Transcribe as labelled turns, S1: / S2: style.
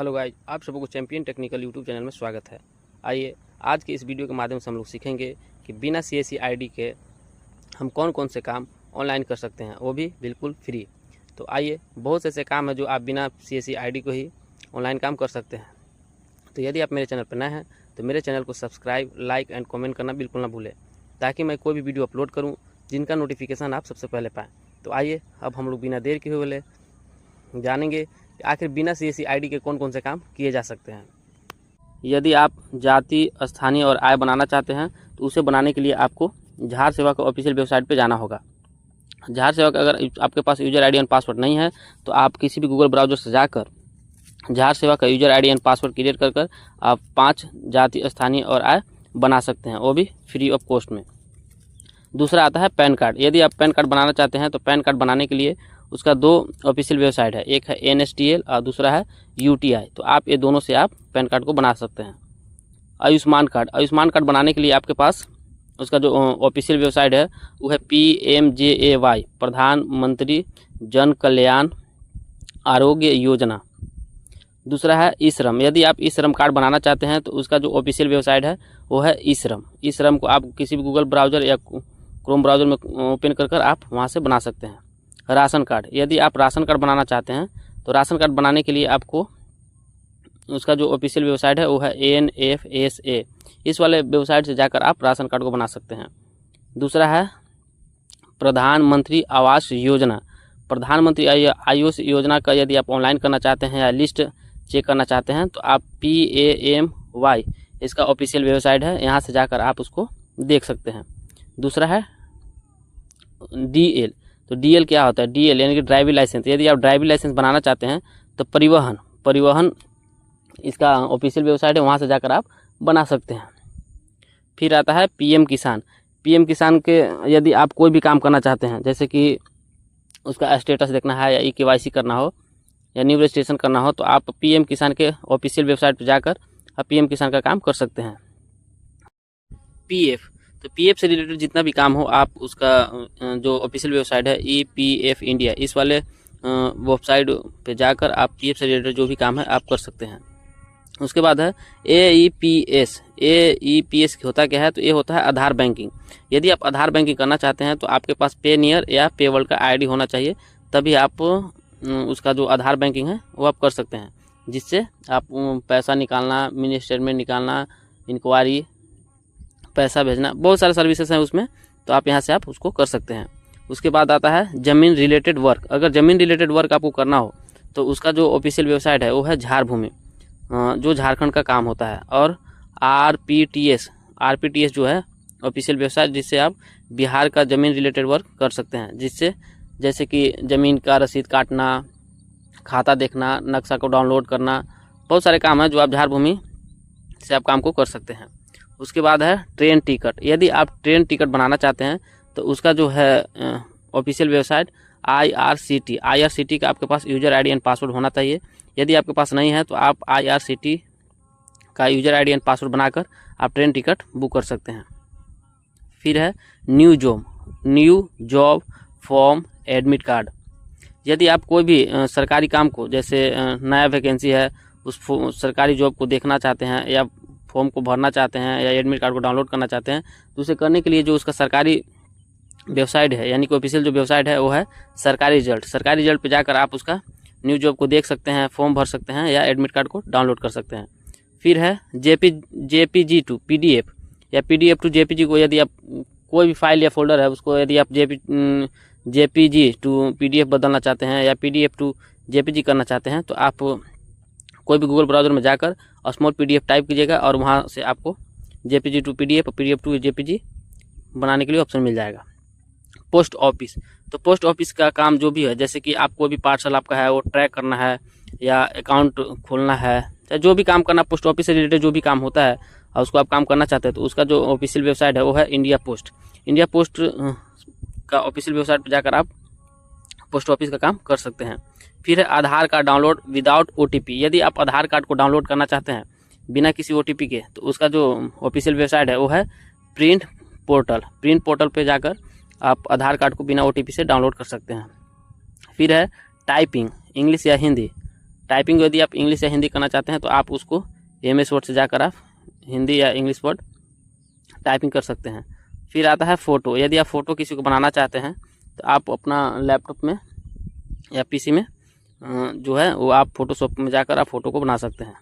S1: Hello guys, आप सबको champion technical YouTube channel में स्वागत है। आइए आज के इस वीडियो के माध्यम से हम लोग सीखेंगे कि बिना CSC ID के हम कौन कौन से काम ऑनलाइन कर सकते हैं, वो भी बिल्कुल फ्री। तो आइए, बहुत से ऐसे काम है जो आप बिना CSC ID को ही ऑनलाइन काम कर सकते हैं। तो यदि आप मेरे चैनल पर नए हैं तो मेरे चैनल को सब्सक्राइब, लाइक एंड कॉमेंट करना बिल्कुल ना भूलें, ताकि मैं कोई भी वीडियो अपलोड करूँ जिनका नोटिफिकेशन आप सबसे पहले पाएँ। तो आइए अब हम लोग बिना देर किए हुए जानेंगे आखिर बिना CSC ID के कौन कौन से काम किए जा सकते हैं। यदि आप जाति, स्थानीय और आय बनाना चाहते हैं तो उसे बनाने के लिए आपको झार सेवा का ऑफिशियल वेबसाइट पे जाना होगा। झार सेवा का अगर आपके पास यूजर ID एंड पासवर्ड नहीं है तो आप किसी भी गूगल ब्राउजर से जाकर झार सेवा का user ID and password create कर आप 5 जाति, स्थानीय और आय बना सकते हैं, वो भी फ्री ऑफ कॉस्ट में। दूसरा आता है पैन कार्ड। यदि आप पैन कार्ड बनाना चाहते हैं तो पैन कार्ड बनाने के लिए उसका 2 ऑफिशियल वेबसाइट है, एक है NSTL और दूसरा है UTI। तो आप ये दोनों से आप पैन कार्ड को बना सकते हैं। आयुष्मान कार्ड बनाने के लिए आपके पास उसका जो ऑफिशियल वेबसाइट है वो है PMJAY, प्रधानमंत्री जन कल्याण आरोग्य योजना। दूसरा है ई-श्रम। यदि आप ई-श्रम कार्ड बनाना चाहते हैं तो उसका जो ऑफिशियल वेबसाइट है वो है ई-श्रम। ई-श्रम को आप किसी भी गूगल ब्राउज़र या क्रोम ब्राउज़र में ओपन कर आप वहाँ से बना सकते हैं। Ration card. यदि आप राशन कार्ड बनाना चाहते हैं तो राशन कार्ड बनाने के लिए आपको उसका जो ऑफिशियल वेबसाइट है वो है NFSA। इस वाले वेबसाइट से जाकर आप राशन कार्ड को बना सकते हैं। दूसरा है प्रधानमंत्री आवास योजना। प्रधानमंत्री आवास योजना का यदि आप ऑनलाइन करना चाहते हैं या लिस्ट चेक करना चाहते हैं तो आप PAMY इसका ऑफिशियल वेबसाइट है, यहाँ से जाकर आप उसको देख सकते हैं। दूसरा है DL। तो DL क्या होता है? DL यानी कि ड्राइविंग लाइसेंस। यदि आप ड्राइविंग लाइसेंस बनाना चाहते हैं तो परिवहन इसका ऑफिशियल वेबसाइट है, वहाँ से जाकर आप बना सकते हैं। फिर आता है PM किसान। PM किसान के यदि आप कोई भी काम करना चाहते हैं, जैसे कि उसका स्टेटस देखना है या KYC करना हो या न्यू रजिस्ट्रेशन करना हो, तो आप PM किसान के ऑफिशियल वेबसाइट पर जाकर आप PM किसान का काम कर सकते हैं। PF। तो PF से रिलेटेड जितना भी काम हो आप उसका जो ऑफिशियल वेबसाइट है EPF इंडिया, इस वाले वेबसाइट पे जाकर आप PF से रिलेटेड जो भी काम है आप कर सकते हैं। उसके बाद है AEPS। AEPS होता क्या है? तो ये होता है आधार बैंकिंग। यदि आप आधार बैंकिंग करना चाहते हैं तो आपके पास पेनियर या पेवर्ल्ड का ID होना चाहिए, तभी आप उसका जो आधार बैंकिंग है वो आप कर सकते हैं, जिससे आप पैसा निकालना, मिनी स्टेटमेंट निकालना, इंक्वायरी, पैसा भेजना, बहुत सारे सर्विसेज हैं उसमें, तो आप यहाँ से आप उसको कर सकते हैं। उसके बाद आता है ज़मीन रिलेटेड वर्क। अगर ज़मीन रिलेटेड वर्क आपको करना हो तो उसका जो ऑफिशियल वेबसाइट है वो है झार भूमि, जो झारखंड का काम होता है। और RPTS जो है ऑफिशियल वेबसाइट, जिससे आप बिहार का ज़मीन रिलेटेड वर्क कर सकते हैं, जिससे जैसे कि ज़मीन का रसीद काटना, खाता देखना, नक्शा को डाउनलोड करना, बहुत सारे काम हैं जो आप झार भूमि से आप काम को कर सकते हैं। उसके बाद है ट्रेन टिकट। यदि आप ट्रेन टिकट बनाना चाहते हैं तो उसका जो है ऑफिशियल वेबसाइट IRCT का आपके पास यूजर ID एंड पासवर्ड होना चाहिए। यदि आपके पास नहीं है तो आप IRCT का यूजर ID एंड पासवर्ड बनाकर आप ट्रेन टिकट बुक कर सकते हैं। फिर है new job form admit card. यदि आप कोई भी सरकारी काम को, जैसे नया वैकेंसी है, उस सरकारी जॉब को देखना चाहते हैं या फॉर्म को भरना चाहते हैं या एडमिट कार्ड को डाउनलोड करना चाहते हैं, तो उसे करने के लिए जो उसका सरकारी वेबसाइट है, यानी कि ऑफिशियल जो वेबसाइट है वो है सरकारी रिजल्ट पे जाकर आप उसका न्यू जॉब को देख सकते हैं, फॉर्म भर सकते हैं या एडमिट कार्ड को डाउनलोड कर सकते हैं। फिर है JPG टू PDF या PDF टू JPG को, यदि आप कोई भी फाइल या फोल्डर है उसको यदि आप JPG टू PDF बदलना चाहते हैं या PDF टू JPG करना चाहते हैं, तो आप कोई भी गूगल ब्राउज़र में जाकर स्मॉल PDF टाइप कीजिएगा और वहाँ से आपको JPG टू PDF और PDF टू JPG बनाने के लिए ऑप्शन मिल जाएगा। Post office. तो पोस्ट ऑफिस का काम जो भी है, जैसे कि आप कोई भी पार्सल आपका है वो ट्रैक करना है या अकाउंट खोलना है, या जो भी काम करना पोस्ट ऑफिस से रिलेटेड जो भी काम होता है और उसको आप काम करना चाहते हैं, तो उसका जो ऑफिशियल वेबसाइट है वो है इंडिया पोस्ट का ऑफिशियल वेबसाइट पर जाकर आप पोस्ट ऑफिस का काम कर सकते हैं। फिर है आधार कार्ड डाउनलोड विदाउट OTP। यदि आप आधार कार्ड को डाउनलोड करना चाहते हैं बिना किसी OTP के, तो उसका जो ऑफिशियल वेबसाइट है वो है प्रिंट पोर्टल पे जाकर आप आधार कार्ड को बिना OTP से डाउनलोड कर सकते हैं। फिर है टाइपिंग, इंग्लिश या हिंदी। टाइपिंग यदि आप इंग्लिश या हिंदी करना चाहते हैं तो आप उसको MS वर्ड से जाकर आप हिंदी या इंग्लिश वर्ड टाइपिंग कर सकते हैं। फिर आता है फ़ोटो। यदि आप फ़ोटो किसी को बनाना चाहते हैं तो आप अपना लैपटॉप में या PC में जो है वो आप फ़ोटोशॉप में जाकर आप फ़ोटो को बना सकते हैं।